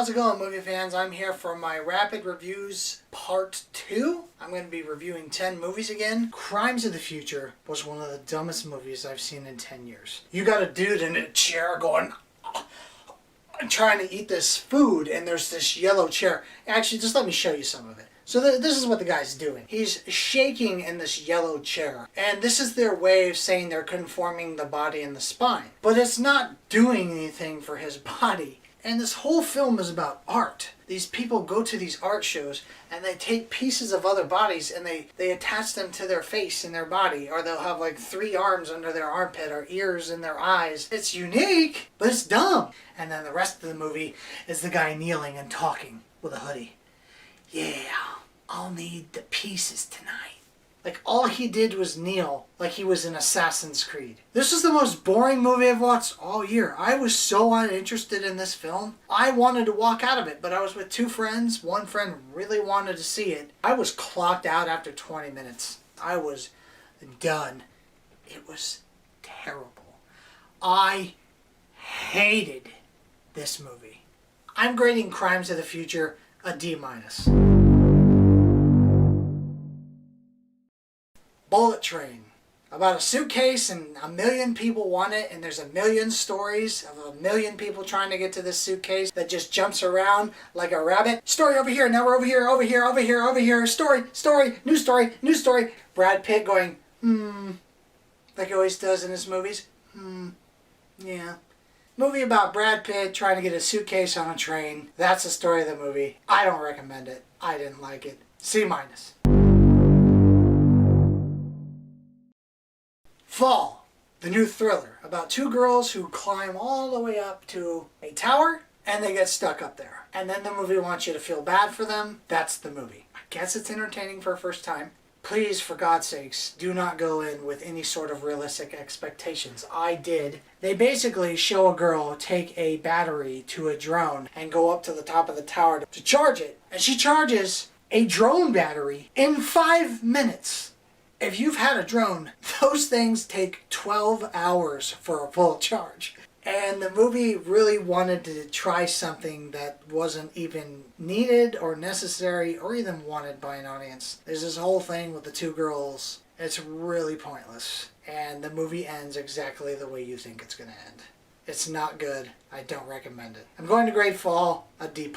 How's it going, movie fans? I'm here for my Rapid Reviews Part 2. I'm going to be reviewing 10 movies again. Crimes of the Future was one of the dumbest movies I've seen in 10 years. You got a dude in a chair going, trying to eat this food, and there's this yellow chair. Actually, just let me show you some of it. So this is what the guy's doing. He's shaking in this yellow chair. And this is their way of saying they're conforming the body and the spine. But it's not doing anything for his body. And this whole film is about art. These people go to these art shows and they take pieces of other bodies and they attach them to their face and their body. Or they'll have like 3 arms under their armpit or ears in their eyes. It's unique, but it's dumb. And then the rest of the movie is the guy kneeling and talking with a hoodie. Yeah, I'll need the pieces tonight. Like, all he did was kneel like he was in Assassin's Creed. This is the most boring movie I've watched all year. I was so uninterested in this film. I wanted to walk out of it, but I was with 2 friends. One friend really wanted to see it. I was clocked out after 20 minutes. I was done. It was terrible. I hated this movie. I'm grading Crimes of the Future a D-. Bullet Train. About a suitcase and 1 million people want it, and there's 1 million stories of 1 million people trying to get to this suitcase that just jumps around like a rabbit. Story over here, now we're over here, over here, over here, over here. Story, new story, new story. Brad Pitt going, like he always does in his movies. Yeah. Movie about Brad Pitt trying to get a suitcase on a train. That's the story of the movie. I don't recommend it. I didn't like it. C-. Fall, the new thriller about 2 girls who climb all the way up to a tower and they get stuck up there. And then the movie wants you to feel bad for them. That's the movie. I guess it's entertaining for a first time. Please, for God's sakes, do not go in with any sort of realistic expectations. I did. They basically show a girl take a battery to a drone and go up to the top of the tower to charge it. And she charges a drone battery in 5 minutes. If you've had a drone, those things take 12 hours for a full charge. And the movie really wanted to try something that wasn't even needed or necessary or even wanted by an audience. There's this whole thing with the 2 girls. It's really pointless. And the movie ends exactly the way you think it's going to end. It's not good. I don't recommend it. I'm going to grade Fall a D+.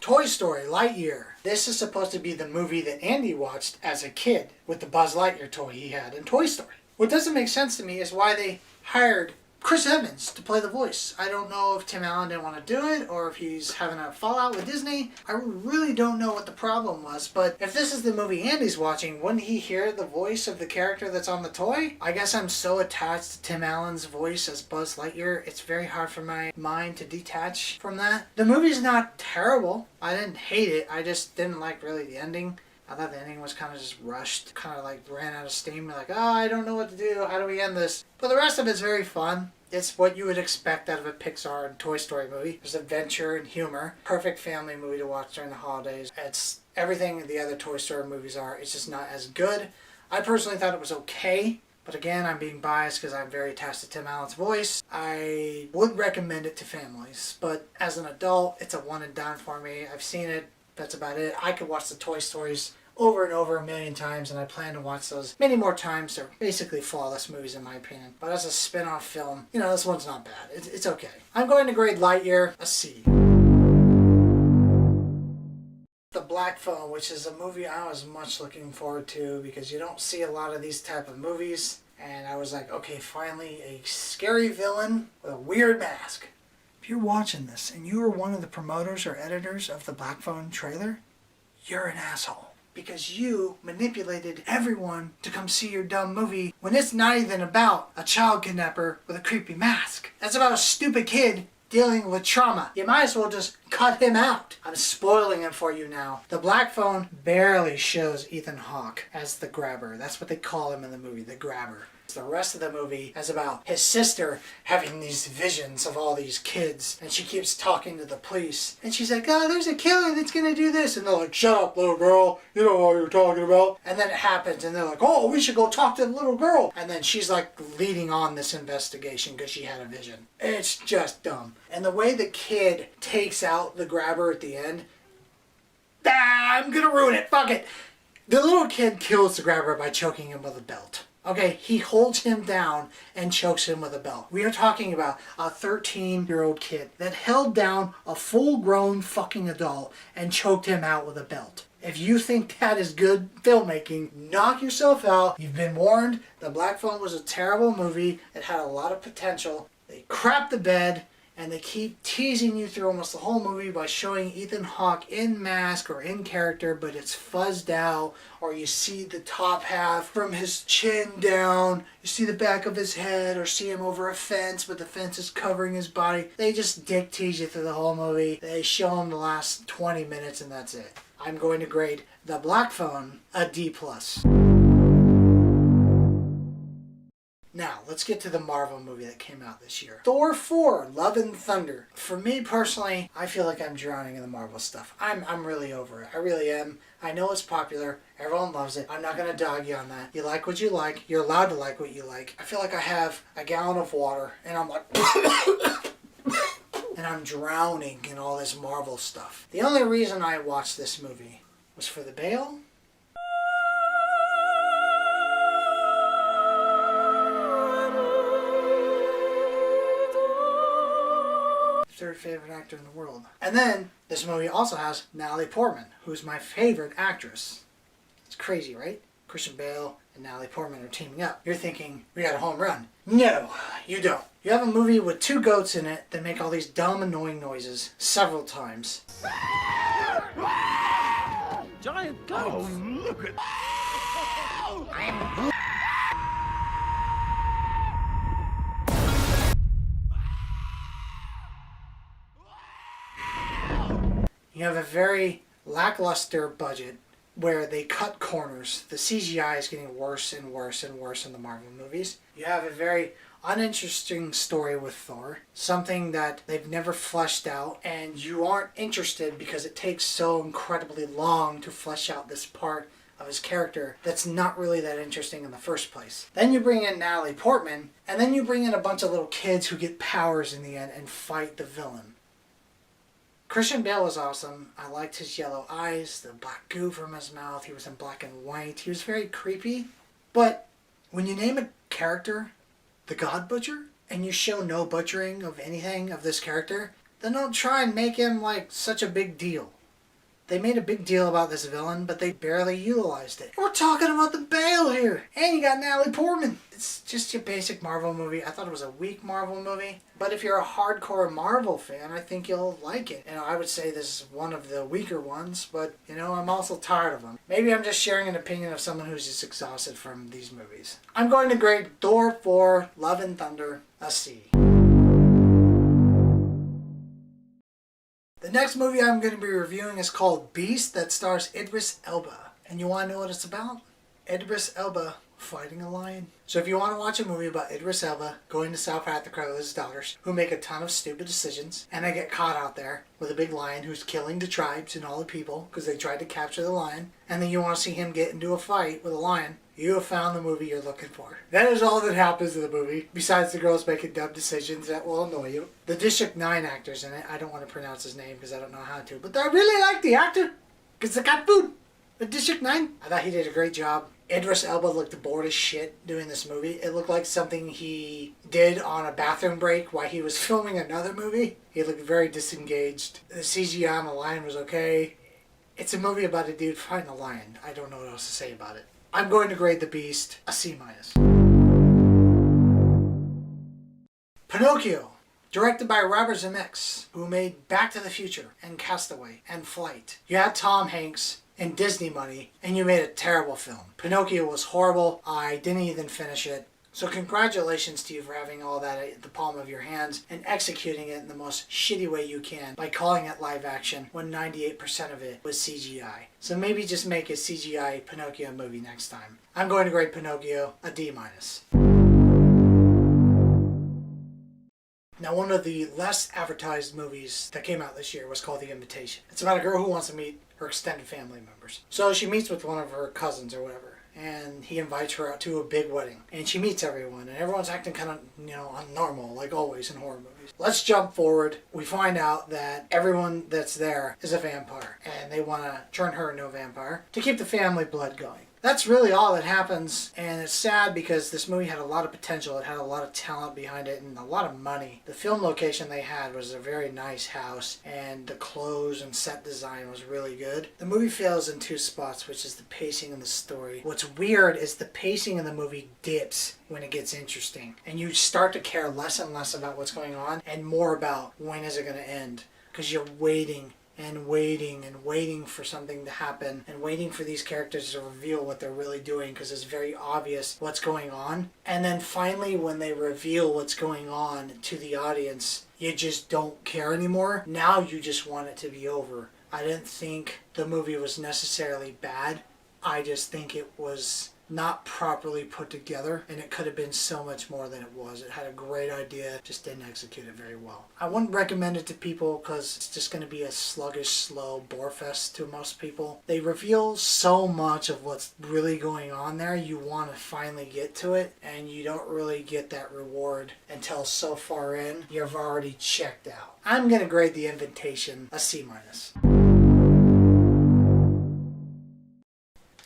Toy Story, Lightyear. This is supposed to be the movie that Andy watched as a kid with the Buzz Lightyear toy he had in Toy Story. What doesn't make sense to me is why they hired Chris Evans to play the voice. I don't know if Tim Allen didn't want to do it or if he's having a fallout with Disney. I really don't know what the problem was, but if this is the movie Andy's watching, wouldn't he hear the voice of the character that's on the toy? I guess I'm so attached to Tim Allen's voice as Buzz Lightyear, it's very hard for my mind to detach from that. The movie's not terrible. I didn't hate it. I just didn't like really the ending. I thought the ending was kind of just rushed, kind of like ran out of steam. Like, I don't know what to do. How do we end this? But the rest of it's very fun. It's what you would expect out of a Pixar and Toy Story movie. There's adventure and humor. Perfect family movie to watch during the holidays. It's everything the other Toy Story movies are. It's just not as good. I personally thought it was okay. But again, I'm being biased because I'm very attached to Tim Allen's voice. I would recommend it to families. But as an adult, it's a one and done for me. I've seen it. That's about it. I could watch the Toy Stories over and over 1 million times, and I plan to watch those many more times. They're basically flawless movies in my opinion. But as a spin-off film, this one's not bad. It's okay. I'm going to grade Lightyear a C. The Black Phone, which is a movie I was much looking forward to because you don't see a lot of these type of movies. And I was like, okay, finally a scary villain with a weird mask. If you're watching this and you were one of the promoters or editors of the Black Phone trailer, you're an asshole. Because you manipulated everyone to come see your dumb movie when it's not even about a child kidnapper with a creepy mask. That's about a stupid kid dealing with trauma. You might as well just cut him out. I'm spoiling it for you now. The Black Phone barely shows Ethan Hawke as the grabber. That's what they call him in the movie, the grabber. The rest of the movie is about his sister having these visions of all these kids, and she keeps talking to the police, and she's like, oh, there's a killer that's gonna do this, and they're like, shut up, little girl, you don't know what you're talking about. And then it happens, and they're like, oh, we should go talk to the little girl. And then she's like leading on this investigation because she had a vision. It's just dumb. And the way the kid takes out the grabber at the end, I'm gonna ruin it, fuck it. The little kid kills the grabber by choking him with a belt. Okay, he holds him down and chokes him with a belt. We are talking about a 13-year-old kid that held down a full-grown fucking adult and choked him out with a belt. If you think that is good filmmaking, knock yourself out. You've been warned. The Black Phone was a terrible movie. It had a lot of potential. They crapped the bed. And they keep teasing you through almost the whole movie by showing Ethan Hawke in mask or in character, but it's fuzzed out, or you see the top half from his chin down, you see the back of his head, or see him over a fence, but the fence is covering his body. They just dick tease you through the whole movie. They show him the last 20 minutes and that's it. I'm going to grade The Black Phone a D+. Now, let's get to the Marvel movie that came out this year. Thor 4, Love and Thunder. For me personally, I feel like I'm drowning in the Marvel stuff. I'm really over it. I really am. I know it's popular. Everyone loves it. I'm not going to dog you on that. You like what you like. You're allowed to like what you like. I feel like I have a gallon of water and I'm like... and I'm drowning in all this Marvel stuff. The only reason I watched this movie was for the Bale. Third favorite actor in the world. And then this movie also has Natalie Portman, who's my favorite actress. It's crazy, right? Christian Bale and Natalie Portman are teaming up. You're thinking, we got a home run. No, you don't. You have a movie with two goats in it that make all these dumb, annoying noises several times. Giant goats! Oh, look at... You have a very lackluster budget where they cut corners. The CGI is getting worse and worse and worse in the Marvel movies. You have a very uninteresting story with Thor, something that they've never fleshed out, and you aren't interested because it takes so incredibly long to flesh out this part of his character that's not really that interesting in the first place. Then you bring in Natalie Portman, and then you bring in a bunch of little kids who get powers in the end and fight the villain. Christian Bale was awesome. I liked his yellow eyes, the black goo from his mouth. He was in black and white. He was very creepy. But when you name a character the God Butcher, and you show no butchering of anything of this character, then don't try and make him like such a big deal. They made a big deal about this villain, but they barely utilized it. We're talking about the Bale here, and you got Natalie Portman. It's just your basic Marvel movie. I thought it was a weak Marvel movie, but if you're a hardcore Marvel fan, I think you'll like it. I would say this is one of the weaker ones, but I'm also tired of them. Maybe I'm just sharing an opinion of someone who's just exhausted from these movies. I'm going to grade Thor 4, Love and Thunder a C. The next movie I'm going to be reviewing is called Beast, that stars Idris Elba. And you want to know what it's about? Idris Elba fighting a lion. So if you want to watch a movie about Idris Elba going to South Africa with his daughters, who make a ton of stupid decisions, and they get caught out there with a big lion who's killing the tribes and all the people because they tried to capture the lion, and then you want to see him get into a fight with a lion, you have found the movie you're looking for. That is all that happens in the movie, besides the girls making dumb decisions that will annoy you. The District 9 actor's in it. I don't want to pronounce his name because I don't know how to, but I really like the actor because they got food. The District 9, I thought he did a great job. Idris Elba looked bored as shit doing this movie. It looked like something he did on a bathroom break while he was filming another movie. He looked very disengaged. The CGI on the lion was okay. It's a movie about a dude fighting a lion. I don't know what else to say about it. I'm going to grade The Beast a C-. Pinocchio, directed by Robert Zemeckis, who made Back to the Future and Castaway and Flight. You had Tom Hanks and Disney money, and you made a terrible film. Pinocchio was horrible. I didn't even finish it. So congratulations to you for having all that at the palm of your hands and executing it in the most shitty way you can by calling it live action when 98% of it was CGI. So maybe just make a CGI Pinocchio movie next time. I'm going to grade Pinocchio a D-. Now, one of the less advertised movies that came out this year was called The Invitation. It's about a girl who wants to meet her extended family members. So she meets with one of her cousins or whatever, and he invites her out to a big wedding. And she meets everyone, and everyone's acting kind of, normal, like always in horror movies. Let's jump forward. We find out that everyone that's there is a vampire, and they want to turn her into a vampire to keep the family blood going. That's really all that happens, and it's sad because this movie had a lot of potential. It had a lot of talent behind it and a lot of money. The film location they had was a very nice house, and the clothes and set design was really good. The movie fails in two spots, which is the pacing and the story. What's weird is the pacing in the movie dips when it gets interesting, and you start to care less and less about what's going on and more about when is it going to end, because you're waiting and waiting and waiting for something to happen and waiting for these characters to reveal what they're really doing, because it's very obvious what's going on. And then finally, when they reveal what's going on to the audience, you just don't care anymore. Now you just want it to be over. I didn't think the movie was necessarily bad. I just think it was not properly put together, and it could have been so much more than it was. It had a great idea, just didn't execute it very well. I wouldn't recommend it to people because it's just going to be a sluggish, slow bore fest to most people. They reveal so much of what's really going on there, you want to finally get to it, and you don't really get that reward until so far in, you've already checked out. I'm going to grade The Invitation a C-.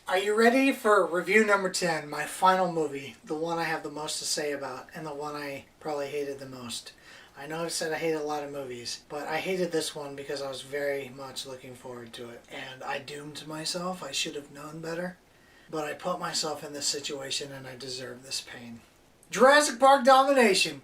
Are you ready for review number 10, my final movie, the one I have the most to say about, and the one I probably hated the most? I know I've said I hated a lot of movies, but I hated this one because I was very much looking forward to it. And I doomed myself. I should have known better. But I put myself in this situation and I deserve this pain. Jurassic Park Domination.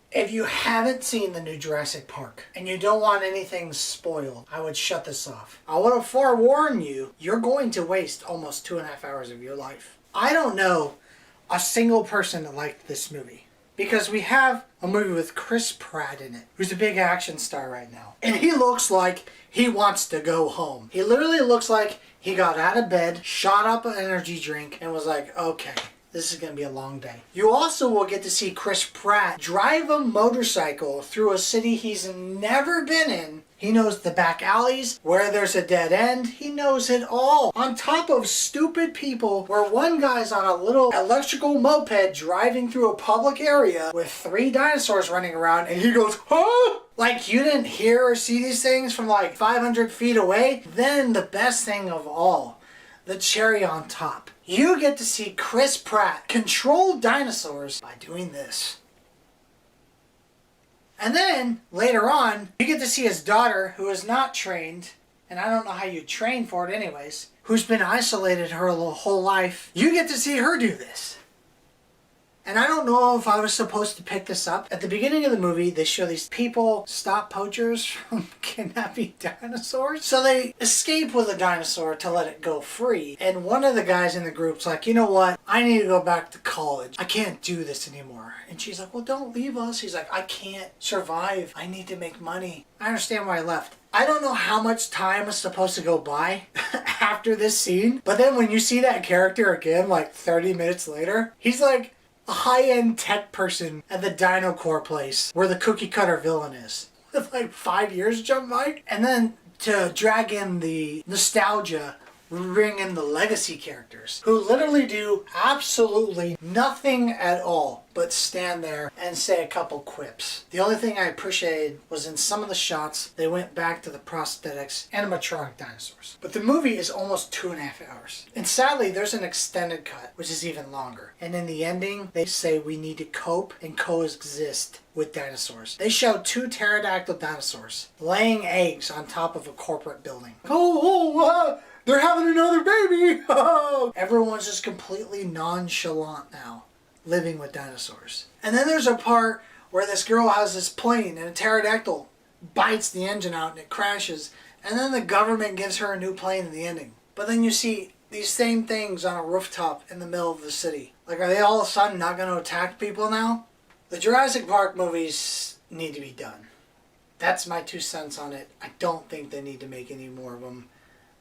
If you haven't seen the new Jurassic Park and you don't want anything spoiled, I would shut this off. I want to forewarn you, you're going to waste almost 2.5 hours of your life. I don't know a single person that liked this movie, because we have a movie with Chris Pratt in it, who's a big action star right now. And he looks like he wants to go home. He literally looks like he got out of bed, shot up an energy drink, and was like, okay, this is going to be a long day. You also will get to see Chris Pratt drive a motorcycle through a city he's never been in. He knows the back alleys, where there's a dead end. He knows it all. On top of stupid people, where one guy's on a little electrical moped driving through a public area with 3 dinosaurs running around, and he goes, huh? Like you didn't hear or see these things from like 500 feet away? Then the best thing of all, the cherry on top. You get to see Chris Pratt control dinosaurs by doing this. And then, later on, you get to see his daughter, who is not trained, and I don't know how you train for it anyways, who's been isolated her whole life. You get to see her do this. And I don't know if I was supposed to pick this up. At the beginning of the movie, they show these people stop poachers from kidnapping dinosaurs. So they escape with a dinosaur to let it go free. And one of the guys in the group's like, you know what? I need to go back to college. I can't do this anymore. And she's like, well, don't leave us. He's like, I can't survive. I need to make money. I understand why I left. I don't know how much time was supposed to go by after this scene. But then when you see that character again, like 30 minutes later, he's like a high-end tech person at the Dino Corps place where the cookie cutter villain is. With like 5 years jump by. And then to drag in the nostalgia, bring in the legacy characters who literally do absolutely nothing at all but stand there and say a couple quips. The only thing I appreciated was in some of the shots they went back to the prosthetics animatronic dinosaurs. But the movie is almost 2.5 hours. And sadly, there's an extended cut, which is even longer. And in the ending, they say we need to cope and coexist with dinosaurs. They show 2 pterodactyl dinosaurs laying eggs on top of a corporate building. They're having another baby! Everyone's just completely nonchalant now, living with dinosaurs. And then there's a part where this girl has this plane and a pterodactyl bites the engine out and it crashes. And then the government gives her a new plane in the ending. But then you see these same things on a rooftop in the middle of the city. Like, are they all of a sudden not going to attack people now? The Jurassic Park movies need to be done. That's my 2 cents on it. I don't think they need to make any more of them.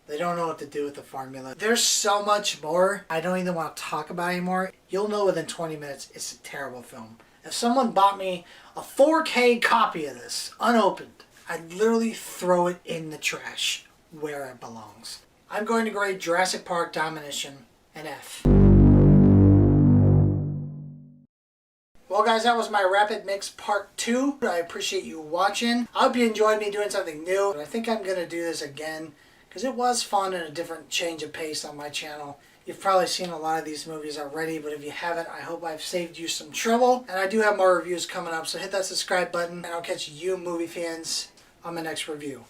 They don't know what to do with the formula. There's so much more I don't even want to talk about anymore. You'll know within 20 minutes it's a terrible film. If someone bought me a 4K copy of this, unopened, I'd literally throw it in the trash where it belongs. I'm going to grade Jurassic Park Domination an F. Well guys, that was my Rapid Mix Part 2. I appreciate you watching. I hope you enjoyed me doing something new. I think I'm going to do this again because it was fun and a different change of pace on my channel. You've probably seen a lot of these movies already, but if you haven't, I hope I've saved you some trouble. And I do have more reviews coming up, so hit that subscribe button and I'll catch you movie fans on my next review.